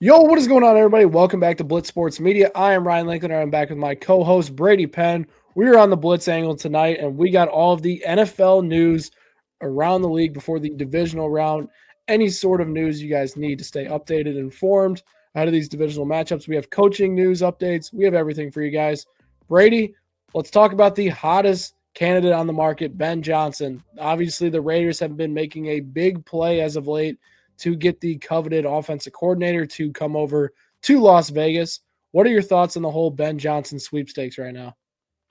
Yo, what is going on, everybody? Welcome back to Blitz Sports Media. I am Ryan Lincoln, and I'm back with my co-host Brady Penn. We are on the Blitz angle tonight, and we got all of the NFL news around the league before the divisional round. Any sort of news you guys need to stay updated and informed ahead of these divisional matchups. We have coaching news updates. We have everything for you guys. Brady, let's talk about the hottest candidate on the market, Ben Johnson. Obviously, the Raiders have been making a big play as of late to get the coveted offensive coordinator to come over to Las Vegas. What are your thoughts on the whole Ben Johnson sweepstakes right now?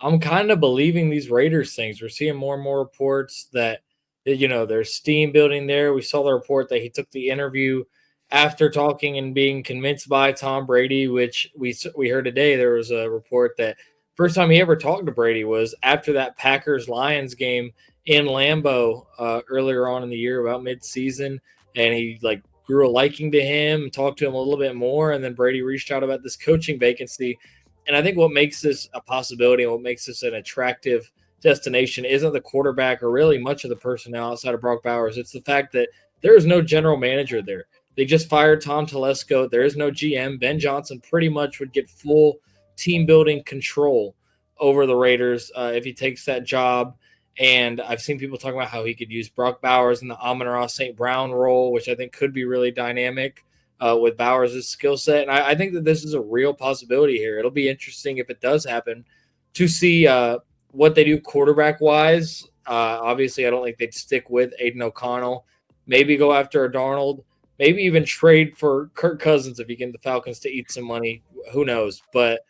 I'm kind of believing these Raiders things. We're seeing more and more reports that there's steam building there. We saw the report that he took the interview after talking and being convinced by Tom Brady, which we heard today. There was a report that first time he ever talked to Brady was after that Packers Lions game in Lambeau earlier on in the year, about mid-season, and he grew a liking to him, talked to him a little bit more, and then Brady reached out about this coaching vacancy. And I think what makes this a possibility and what makes this an attractive destination isn't the quarterback or really much of the personnel outside of Brock Bowers. It's the fact that there is no general manager there. They just fired Tom Telesco. There is no GM. Ben Johnson pretty much would get full team building control over the Raiders if he takes that job. And I've seen people talk about how he could use Brock Bowers in the Amon-Ra St. Brown role, which I think could be really dynamic with Bowers' skill set. And I think that this is a real possibility here. It'll be interesting if it does happen to see what they do quarterback-wise. Obviously, I don't think they'd stick with Aiden O'Connell. Maybe go after a Darnold. Maybe even trade for Kirk Cousins if you get the Falcons to eat some money. Who knows? But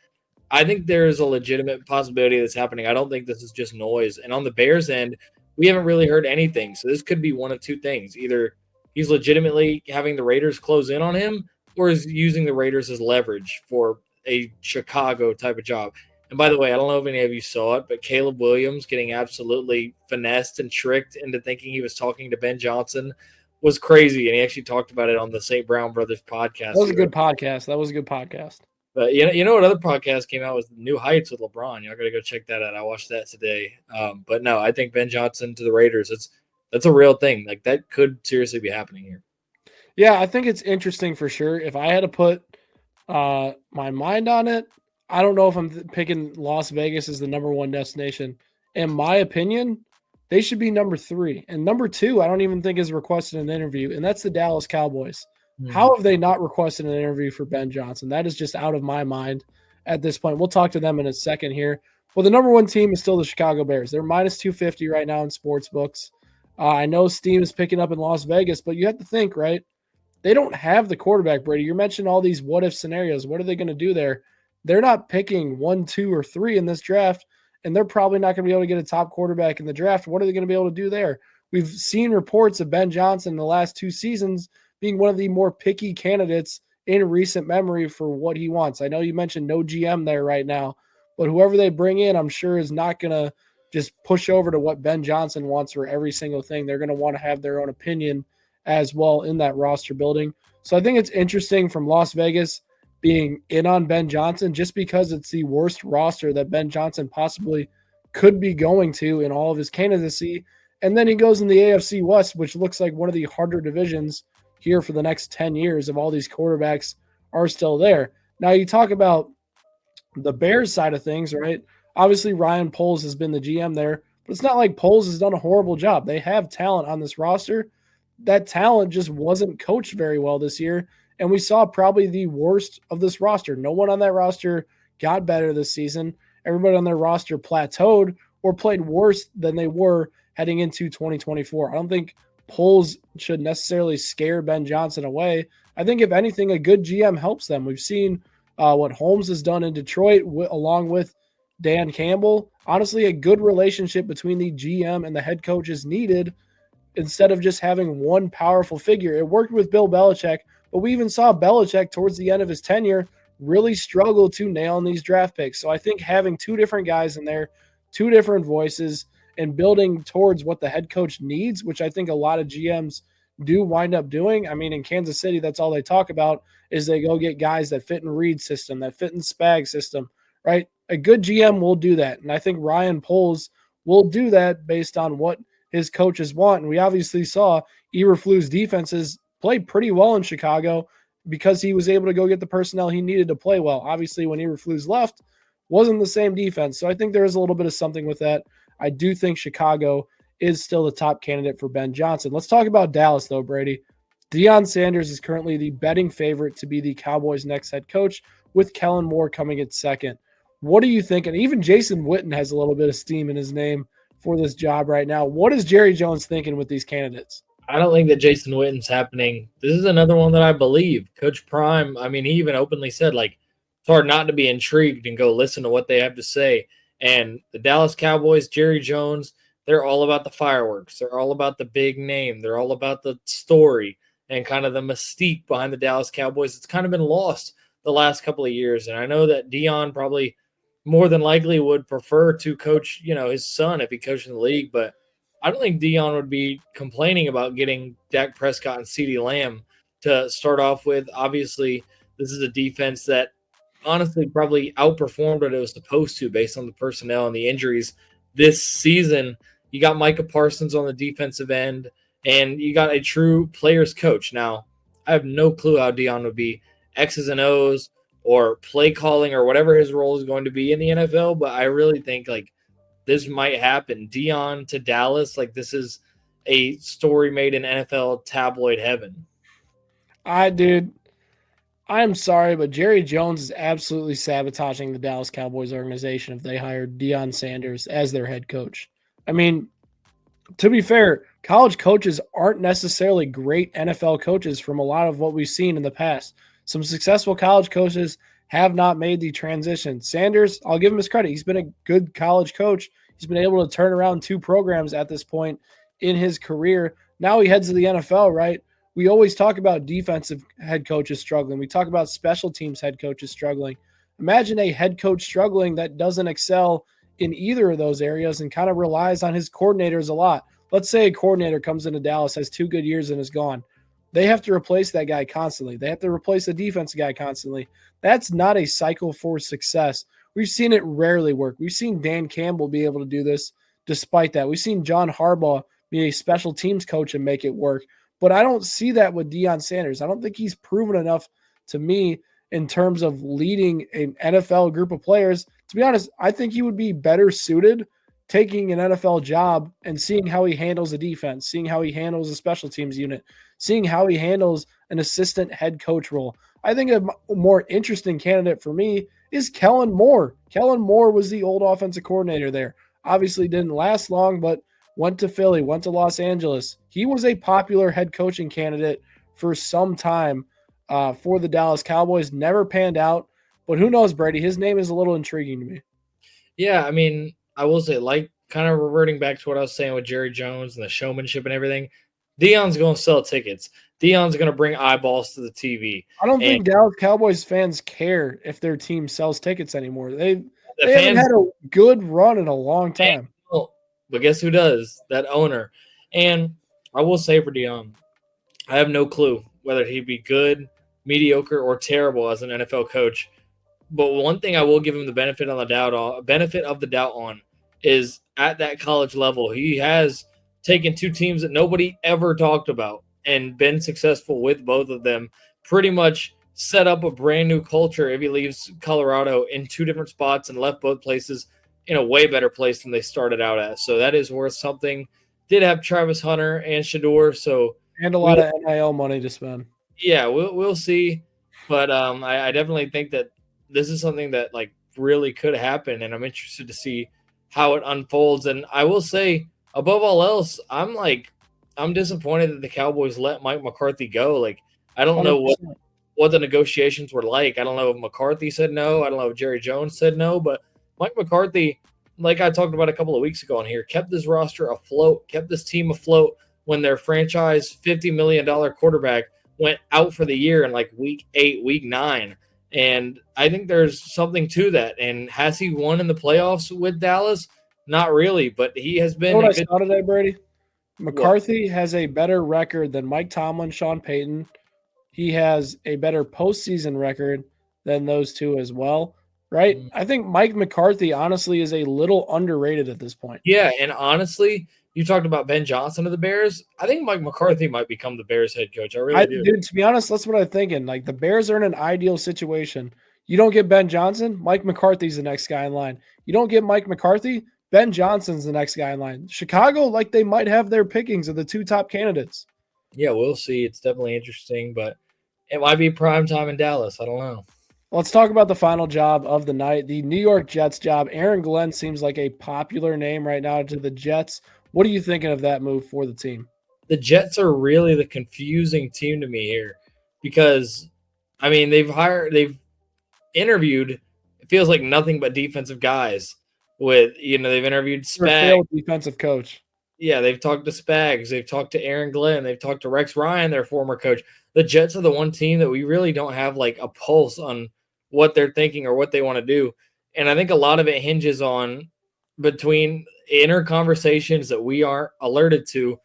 I think there is a legitimate possibility that's happening. I don't think this is just noise. And on the Bears end, we haven't really heard anything. So this could be one of two things. Either he's legitimately having the Raiders close in on him, or is using the Raiders as leverage for a Chicago type of job. And by the way, I don't know if any of you saw it, but Caleb Williams getting absolutely finessed and tricked into thinking he was talking to Ben Johnson was crazy. And he actually talked about it on the St. Brown Brothers podcast. That was a good podcast. That was a good podcast. But you know what other podcast came out was New Heights with LeBron. Y'all got to go check that out. I watched that today. But no, I think Ben Johnson to the Raiders, that's a real thing. Like, that could seriously be happening here. Yeah, I think it's interesting for sure. If I had to put my mind on it, I don't know if I'm picking Las Vegas as the number one destination. In my opinion, they should be number 3. And number 2, I don't even think is requested an interview, and that's the Dallas Cowboys. How have they not requested an interview for Ben Johnson? That is just out of my mind at this point. We'll talk to them in a second here. Well, the number 1 team is still the Chicago Bears. They're minus 250 right now in sports books. I know steam is picking up in Las Vegas, but you have to think, right? They don't have the quarterback, Brady. You're mentioning all these what-if scenarios. What are they going to do there? They're not picking 1, 2, or 3 in this draft, and they're probably not going to be able to get a top quarterback in the draft. What are they going to be able to do there? We've seen reports of Ben Johnson in the last 2 seasons being one of the more picky candidates in recent memory for what he wants. I know you mentioned no GM there right now, but whoever they bring in, I'm sure is not going to just push over to what Ben Johnson wants for every single thing. They're going to want to have their own opinion as well in that roster building. So I think it's interesting from Las Vegas being in on Ben Johnson just because it's the worst roster that Ben Johnson possibly could be going to in all of his candidacy. And then he goes in the AFC West, which looks like one of the harder divisions here for the next 10 years if all these quarterbacks are still there. Now you talk about the Bears side of things, right? Obviously Ryan Poles has been the GM there, but it's not like Poles has done a horrible job. They have talent on this roster. That talent just wasn't coached very well this year, and we saw probably the worst of this roster. No one on that roster got better this season. Everybody on their roster plateaued or played worse than they were heading into 2024. I don't think Poles should necessarily scare Ben Johnson away. I think, if anything, a good GM helps them. We've seen what Holmes has done in Detroit along with Dan Campbell. Honestly, a good relationship between the GM and the head coach is needed instead of just having one powerful figure. It worked with Bill Belichick, but we even saw Belichick towards the end of his tenure really struggle to nail in these draft picks. So I think having 2 different guys in there, 2 different voices, and building towards what the head coach needs, which I think a lot of GMs do wind up doing. I mean, in Kansas City, that's all they talk about is they go get guys that fit in Reid's system, that fit in Spag's system, right? A good GM will do that. And I think Ryan Poles will do that based on what his coaches want. And we obviously saw Eberflus defenses play pretty well in Chicago. because he was able to go get the personnel he needed to play well. Obviously, when Eberflus left, wasn't the same defense. So I think there is a little bit of something with that. I do think Chicago is still the top candidate for Ben Johnson. Let's talk about Dallas, though, Brady. Deion Sanders is currently the betting favorite to be the Cowboys' next head coach, with Kellen Moore coming in second. What do you think? And even Jason Witten has a little bit of steam in his name for this job right now. What is Jerry Jones thinking with these candidates? I don't think that Jason Witten's happening. This is another one that I believe. Coach Prime, I mean, he even openly said, like, it's hard not to be intrigued and go listen to what they have to say. And the Dallas Cowboys, Jerry Jones, they're all about the fireworks. They're all about the big name. They're all about the story and kind of the mystique behind the Dallas Cowboys. It's kind of been lost the last couple of years. And I know that Dion probably more than likely would prefer to coach, his son if he coached in the league, but I don't think Dion would be complaining about getting Dak Prescott and CeeDee Lamb to start off with. Obviously, this is a defense that honestly probably outperformed what it was supposed to based on the personnel and the injuries this season. You got Micah Parsons on the defensive end, and you got a true players coach. Now, I have no clue how Dion would be X's and O's or play calling or whatever his role is going to be in the NFL, but I really think this might happen. Dion to Dallas, this is a story made in NFL tabloid heaven. I'm sorry, but Jerry Jones is absolutely sabotaging the Dallas Cowboys organization if they hired Deion Sanders as their head coach. I mean, to be fair, college coaches aren't necessarily great NFL coaches from a lot of what we've seen in the past. Some successful college coaches have not made the transition. Sanders, I'll give him his credit. He's been a good college coach. He's been able to turn around 2 programs at this point in his career. Now he heads to the NFL, right? We always talk about defensive head coaches struggling. We talk about special teams head coaches struggling. Imagine a head coach struggling that doesn't excel in either of those areas and kind of relies on his coordinators a lot. Let's say a coordinator comes into Dallas, has 2 good years and is gone. They have to replace that guy constantly. They have to replace the defensive guy constantly. That's not a cycle for success. We've seen it rarely work. We've seen Dan Campbell be able to do this despite that. We've seen John Harbaugh be a special teams coach and make it work. But I don't see that with Deion Sanders. I don't think he's proven enough to me in terms of leading an NFL group of players. To be honest, I think he would be better suited taking an NFL job and seeing how he handles a defense, seeing how he handles a special teams unit, seeing how he handles an assistant head coach role. I think a more interesting candidate for me is Kellen Moore. Kellen Moore was the old offensive coordinator there. Obviously didn't last long, but went to Philly, went to Los Angeles. He was a popular head coaching candidate for some time for the Dallas Cowboys. Never panned out, but who knows, Brady? His name is a little intriguing to me. Yeah, I mean, I will say, kind of reverting back to what I was saying with Jerry Jones and the showmanship and everything, Dion's going to sell tickets. Dion's going to bring eyeballs to the TV. I don't think Dallas Cowboys fans care if their team sells tickets anymore. They haven't had a good run in a long time. But guess who does? That owner. And I will say for Dion, I have no clue whether he'd be good, mediocre, or terrible as an NFL coach. But one thing I will give him the benefit of the doubt on is at that college level, he has taken 2 teams that nobody ever talked about and been successful with both of them. Pretty much set up a brand new culture if he leaves Colorado in 2 different spots and left both places in a way better place than they started out at. So that is worth something. Did have Travis Hunter and Shador, and a lot of NIL money to spend. Yeah, we'll see. But I definitely think that this is something that really could happen, and I'm interested to see how it unfolds. And I will say, above all else, I'm disappointed that the Cowboys let Mike McCarthy go. I don't 100%. Know what the negotiations were like. I don't know if McCarthy said no. I don't know if Jerry Jones said no, but Mike McCarthy, like I talked about a couple of weeks ago on here, kept this roster afloat, kept this team afloat when their franchise $50 million quarterback went out for the year in week 8, week 9. And I think there's something to that. And has he won in the playoffs with Dallas? Not really, but he has been. You know what I saw today, Brady? McCarthy has a better record than Mike Tomlin, Sean Payton. He has a better postseason record than those 2 as well. Right? I think Mike McCarthy, honestly, is a little underrated at this point. Yeah, and honestly, You talked about Ben Johnson of the Bears. I think Mike McCarthy might become the Bears head coach. I really do. Dude, to be honest, that's what I'm thinking. Like the Bears are in an ideal situation. You don't get Ben Johnson, Mike McCarthy's the next guy in line. You don't get Mike McCarthy, Ben Johnson's the next guy in line. Chicago, like they might have their pickings of the two top candidates. Yeah, we'll see. It's definitely interesting, but it might be prime time in Dallas. I don't know. Let's talk about the final job of the night, the New York Jets job. Aaron Glenn seems like a popular name right now to the Jets. What are you thinking of that move for the team? The Jets are really the confusing team to me here because, I mean, they've interviewed, it feels like nothing but defensive guys. They've interviewed Spags. Defensive coach. Yeah, they've talked to Spags. They've talked to Aaron Glenn. They've talked to Rex Ryan, their former coach. The Jets are the one team that we really don't have like a pulse on what they're thinking or what they want to do. And I think a lot of it hinges on between inner conversations that we aren't alerted to.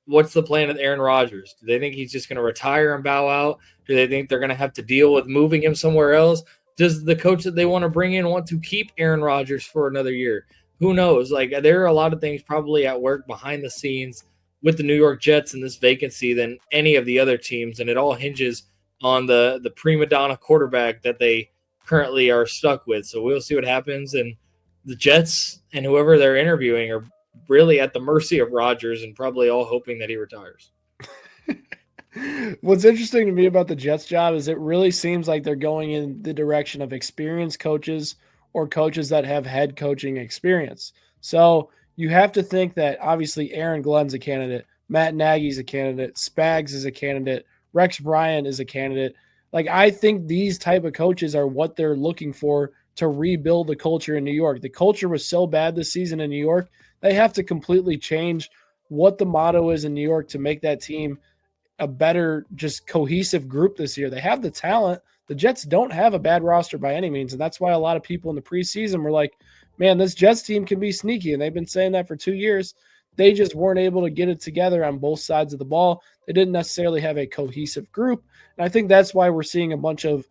What's the plan with Aaron Rodgers? Do they think he's just going to retire and bow out? Do they think they're going to have to deal with moving him somewhere else? Does the coach that they want to bring in want to keep Aaron Rodgers for another year? Who knows? Like there are a lot of things probably at work behind the scenes with the New York Jets in this vacancy than any of the other teams, and it all hinges on the prima donna quarterback that they currently are stuck with. So we'll see what happens, and the Jets and whoever they're interviewing are really at the mercy of Rodgers and probably all hoping that he retires. What's interesting to me about the Jets job is it really seems like they're going in the direction of experienced coaches or coaches that have head coaching experience. So you have to think that obviously Aaron Glenn's a candidate, Matt Nagy's a candidate, Spags is a candidate, Rex Ryan is a candidate. Like I think these type of coaches are what they're looking for to rebuild the culture in New York. The culture was so bad this season in New York. They have to completely change what the motto is in New York to make that team a better, just cohesive group this year. They have the talent. The Jets don't have a bad roster by any means. And that's why a lot of people in the preseason were like, man, this Jets team can be sneaky. And they've been saying that for 2 years. They just weren't able to get it together on both sides of the ball. They didn't necessarily have a cohesive group. And I think that's why we're seeing a bunch of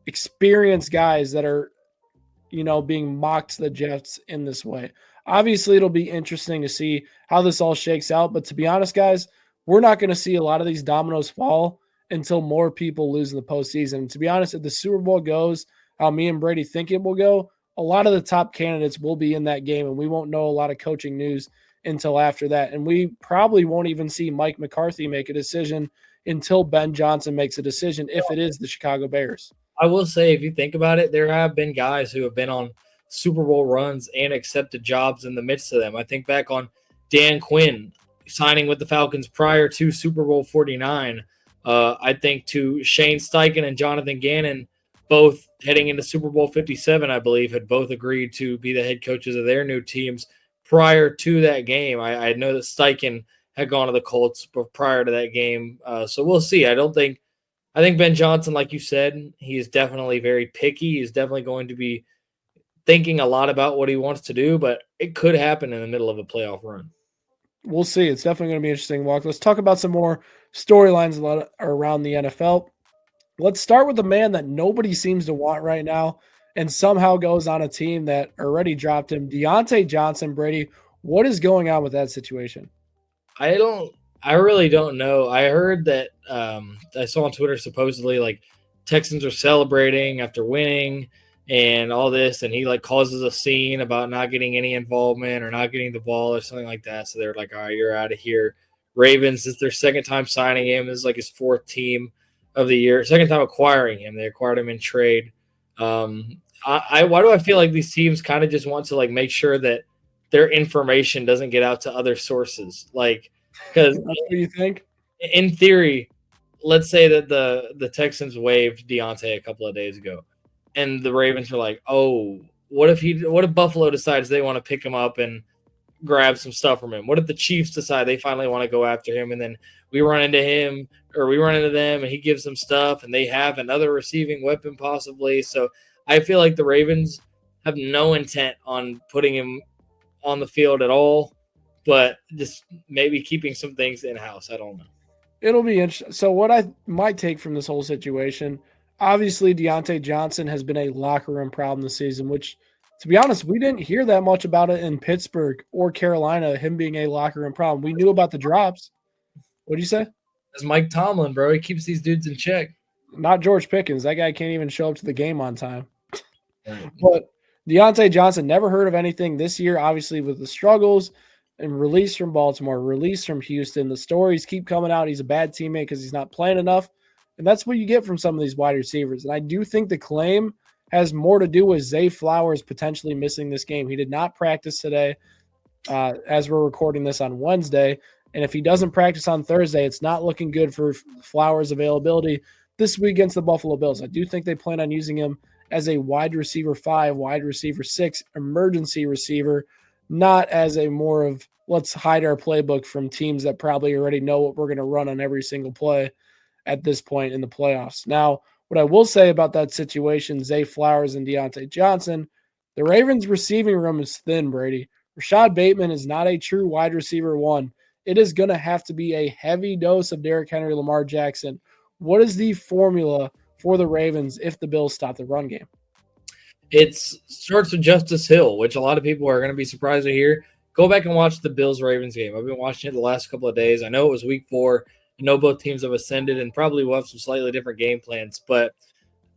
experienced guys that are, being mocked to the Jets in this way. Obviously, it'll be interesting to see how this all shakes out. But to be honest, guys, we're not going to see a lot of these dominoes fall until more people lose in the postseason. And to be honest, if the Super Bowl goes how me and Brady think it will go, a lot of the top candidates will be in that game, and we won't know a lot of coaching news until after that. And we probably won't even see Mike McCarthy make a decision until Ben Johnson makes a decision, if it is the Chicago Bears. I will say, if you think about it, there have been guys who have been on Super Bowl runs and accepted jobs in the midst of them. I think back on Dan Quinn signing with the Falcons prior to Super Bowl 49. I think to Shane Steichen and Jonathan Gannon, both heading into Super Bowl 57, I believe, had both agreed to be the head coaches of their new teams prior to that game. I know that Steichen had gone to the Colts prior to that game. So we'll see. I think Ben Johnson, like you said, he is definitely very picky. He's definitely going to be thinking a lot about what he wants to do, but it could happen in the middle of a playoff run. We'll see. It's definitely going to be interesting walk. Let's talk about some more storylines around the NFL. Let's start with the man that nobody seems to want right now and somehow goes on a team that already dropped him, Deontay Johnson. Brady, what is going on with that situation? I really don't know. I heard that I saw on Twitter supposedly like Texans are celebrating after winning and all this, and he like causes a scene about not getting any involvement or not getting the ball or something like that. So they're like, all right, you're out of here. Ravens, it's their second time signing him. This is like his fourth team of the year, second time acquiring him. They acquired him in trade. Why do I feel like these teams kind of just want to like make sure that their information doesn't get out to other sources? Like, because what do you think? In theory, let's say that the Texans waived Deontay a couple of days ago, and the Ravens are like, oh, what if Buffalo decides they want to pick him up and grab some stuff from him? What if the Chiefs decide they finally want to go after him, and then we run into him or we run into them and he gives them stuff and they have another receiving weapon possibly? So I feel like the Ravens have no intent on putting him on the field at all, but just maybe keeping some things in-house. I don't know. It'll be interesting. So what I might take from this whole situation, obviously Deontay Johnson has been a locker room problem this season, which To be honest, we didn't hear that much about it in Pittsburgh or Carolina, him being a locker room problem. We knew about the drops. What do you say? That's Mike Tomlin, bro. He keeps these dudes in check. Not George Pickens. That guy can't even show up to the game on time. Right. But Deontay Johnson, never heard of anything this year, obviously, with the struggles and release from Baltimore, release from Houston. The stories keep coming out. He's a bad teammate because he's not playing enough. And that's what you get from some of these wide receivers. And I do think the claim has more to do with Zay Flowers potentially missing this game. He did not practice today as we're recording this on Wednesday. And if he doesn't practice on Thursday, it's not looking good for Flowers' availability this week against the Buffalo Bills. I do think they plan on using him as a wide receiver 5, wide receiver 6, emergency receiver, not as a more of let's hide our playbook from teams that probably already know what we're going to run on every single play at this point in the playoffs. Now, what I will say about that situation, Zay Flowers and Deontay Johnson, the Ravens receiving room is thin, Brady. Rashad Bateman is not a true wide receiver 1. It is going to have to be a heavy dose of Derrick Henry, Lamar Jackson. What is the formula for the Ravens if the Bills stop the run game? It starts with Justice Hill, which a lot of people are going to be surprised to hear. Go back and watch the Bills-Ravens game. I've been watching it the last couple of days. I know it was week 4. I know both teams have ascended and probably will have some slightly different game plans. But,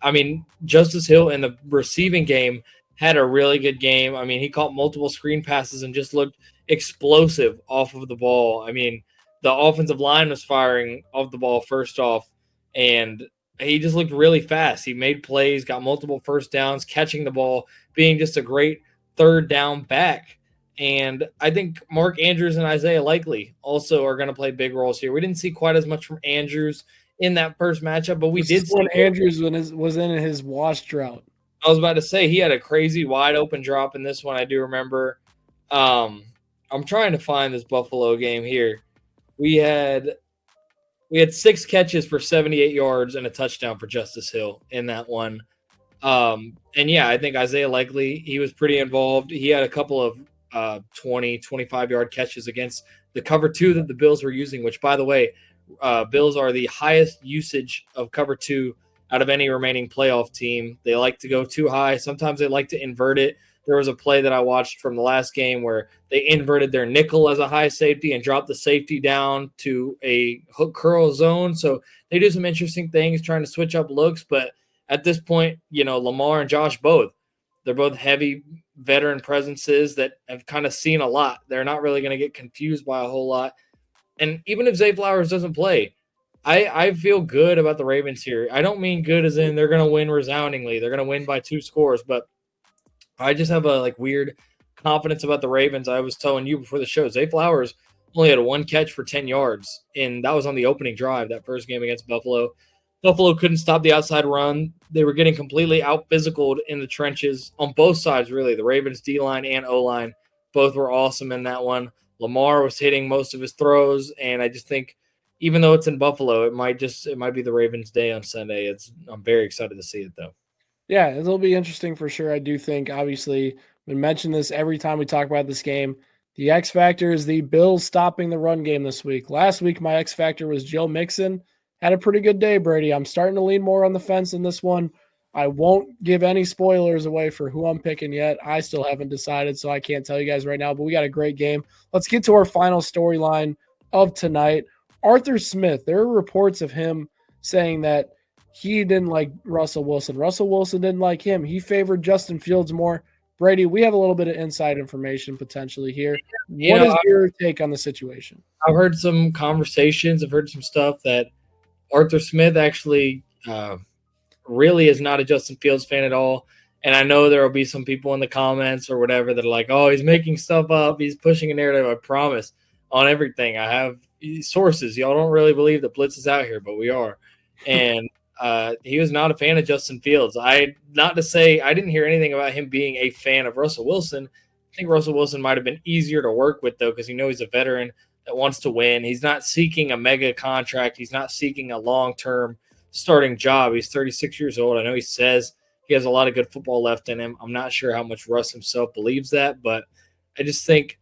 I mean, Justice Hill in the receiving game had a really good game. I mean, he caught multiple screen passes and just looked explosive off of the ball. I mean, the offensive line was firing off the ball first off, and he just looked really fast. He made plays, got multiple first downs, catching the ball, being just a great third down back. And I think Mark Andrews and Isaiah Likely also are going to play big roles here. We didn't see quite as much from Andrews in that first matchup, but we did see when Andrews was in his wash drought. I was about to say he had a crazy wide open drop in this one. I do remember. I'm trying to find this Buffalo game here. We had 6 catches for 78 yards and a touchdown for Justice Hill in that one. And yeah, I think Isaiah Likely, he was pretty involved. He had a couple of 20, 25-yard catches against the cover 2 that the Bills were using, which, by the way, Bills are the highest usage of cover 2 out of any remaining playoff team. They like to go too high. Sometimes they like to invert it. There was a play that I watched from the last game where they inverted their nickel as a high safety and dropped the safety down to a hook curl zone. So they do some interesting things trying to switch up looks. But at this point, Lamar and Josh they're both heavy veteran presences that have kind of seen a lot. They're not really going to get confused by a whole lot. And even if Zay Flowers doesn't play, I feel good about the Ravens here. I don't mean good as in they're going to win resoundingly. They're going to win by 2 scores, but I just have a weird confidence about the Ravens. I was telling you before the show, Zay Flowers only had 1 catch for 10 yards, and that was on the opening drive, that first game against Buffalo. Buffalo couldn't stop the outside run. They were getting completely out-physicaled in the trenches on both sides, really. The Ravens D-line and O-line both were awesome in that one. Lamar was hitting most of his throws, and I just think even though it's in Buffalo, it might be the Ravens' day on Sunday. I'm very excited to see it, though. Yeah, it'll be interesting for sure. I do think, obviously, we mention this every time we talk about this game. The X factor is the Bills stopping the run game this week. Last week, my X factor was Joe Mixon. Had a pretty good day, Brady. I'm starting to lean more on the fence in this one. I won't give any spoilers away for who I'm picking yet. I still haven't decided, so I can't tell you guys right now, but we got a great game. Let's get to our final storyline of tonight. Arthur Smith, there are reports of him saying that he didn't like Russell Wilson. Russell Wilson didn't like him. He favored Justin Fields more. Brady, we have a little bit of inside information potentially here. What is your take on the situation? I've heard some conversations. I've heard some stuff that Arthur Smith actually really is not a Justin Fields fan at all. And I know there will be some people in the comments or whatever that are like, oh, he's making stuff up. He's pushing a narrative. I promise on everything. I have sources. Y'all don't really believe that Blitz is out here, but we are. And he was not a fan of Justin Fields. Not to say I didn't hear anything about him being a fan of Russell Wilson. I think Russell Wilson might have been easier to work with, though, because he's a veteran that wants to win. He's not seeking a mega contract. He's not seeking a long-term starting job. He's 36 years old. I know he says he has a lot of good football left in him. I'm not sure how much Russ himself believes that, but I just think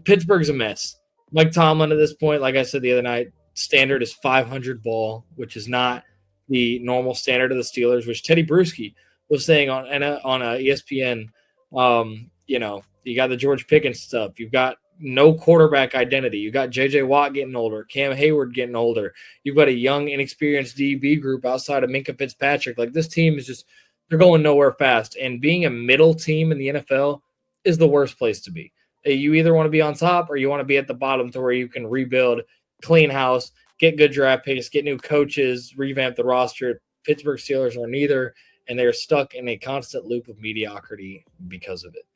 Pittsburgh's a mess. Mike Tomlin at this point, like I said the other night, standard is 500 ball, which is not the normal standard of the Steelers, which Teddy Bruschi was saying on ESPN You got the George Pickens stuff. You've got no quarterback identity. You got J.J. Watt getting older, Cam Hayward getting older. You've got a young, inexperienced DB group outside of Minka Fitzpatrick. Like this team is just they're going nowhere fast. And being a middle team in the NFL is the worst place to be. You either want to be on top or you want to be at the bottom to where you can rebuild, clean house, get good draft picks, get new coaches, revamp the roster. Pittsburgh Steelers are neither, and they're stuck in a constant loop of mediocrity because of it.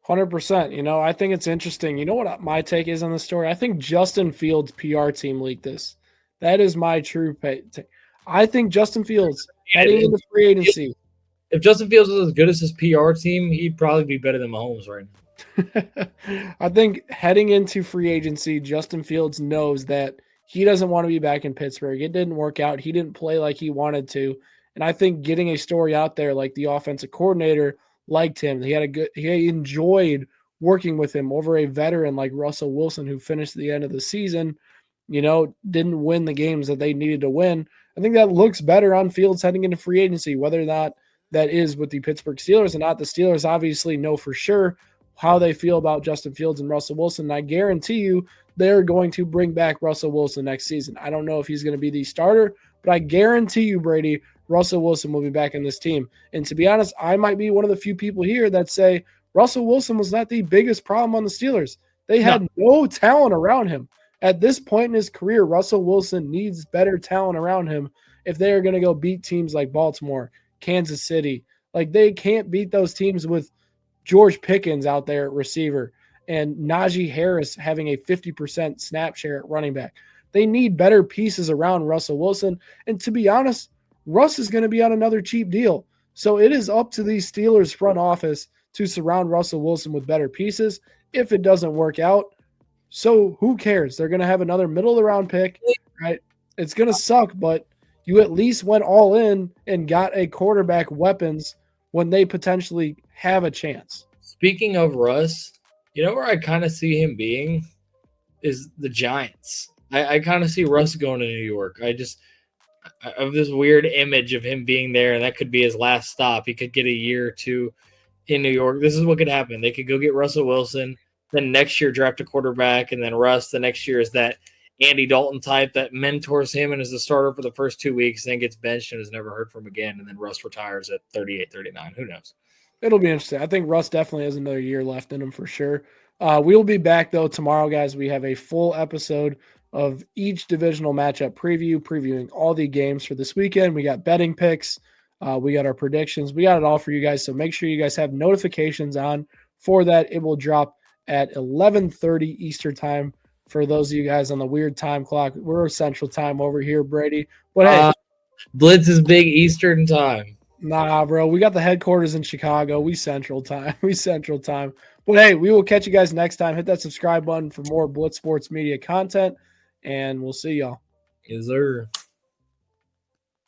100%. I think it's interesting. You know what my take is on the story? I think Justin Fields' PR team leaked this. That is my true take. I think Justin Fields heading into free agency. If Justin Fields was as good as his PR team, he'd probably be better than Mahomes right now. I think heading into free agency, Justin Fields knows that he doesn't want to be back in Pittsburgh. It didn't work out. He didn't play like he wanted to. And I think getting a story out there like the offensive coordinator liked him. He enjoyed working with him over a veteran like Russell Wilson, who finished the end of the season, didn't win the games that they needed to win. I think that looks better on Fields heading into free agency, whether or not that is with the Pittsburgh Steelers or not. The Steelers obviously know for sure how they feel about Justin Fields and Russell Wilson. And I guarantee you they're going to bring back Russell Wilson next season. I don't know if he's going to be the starter, but I guarantee you, Brady, Russell Wilson will be back in this team. And to be honest, I might be one of the few people here that say Russell Wilson was not the biggest problem on the Steelers. They had no talent around him. At this point in his career, Russell Wilson needs better talent around him if they are going to go beat teams like Baltimore, Kansas City. Like they can't beat those teams with George Pickens out there at receiver and Najee Harris having a 50% snap share at running back. They need better pieces around Russell Wilson. And to be honest, Russ is going to be on another cheap deal. So it is up to the Steelers front office to surround Russell Wilson with better pieces. If it doesn't work out, so who cares? They're going to have another middle of the round pick, right? It's going to suck, but you at least went all in and got a quarterback weapons when they potentially have a chance. Speaking of Russ, where I kind of see him being is the Giants. I kind of see Russ going to New York. I have this weird image of him being there, and that could be his last stop. He could get a year or two in New York. This is what could happen. They could go get Russell Wilson, then next year draft a quarterback, and then Russ the next year is that Andy Dalton type that mentors him and is the starter for the first 2 weeks, then gets benched and is never heard from again, and then Russ retires at 38, 39. Who knows? It'll be interesting. I think Russ definitely has another year left in him for sure. We will be back, though, tomorrow, guys. We have a full episode of each divisional matchup previewing all the games for this weekend. We got betting picks. We got our predictions. We got it all for you guys. So make sure you guys have notifications on for that. It will drop at 11:30 Eastern time for those of you guys on the weird time clock. We're Central time over here, Brady. But hey, Blitz is big Eastern time. Nah, bro. We got the headquarters in Chicago. We Central time. But hey, we will catch you guys next time. Hit that subscribe button for more Blitz Sports Media content, and we'll see y'all. Yes, sir.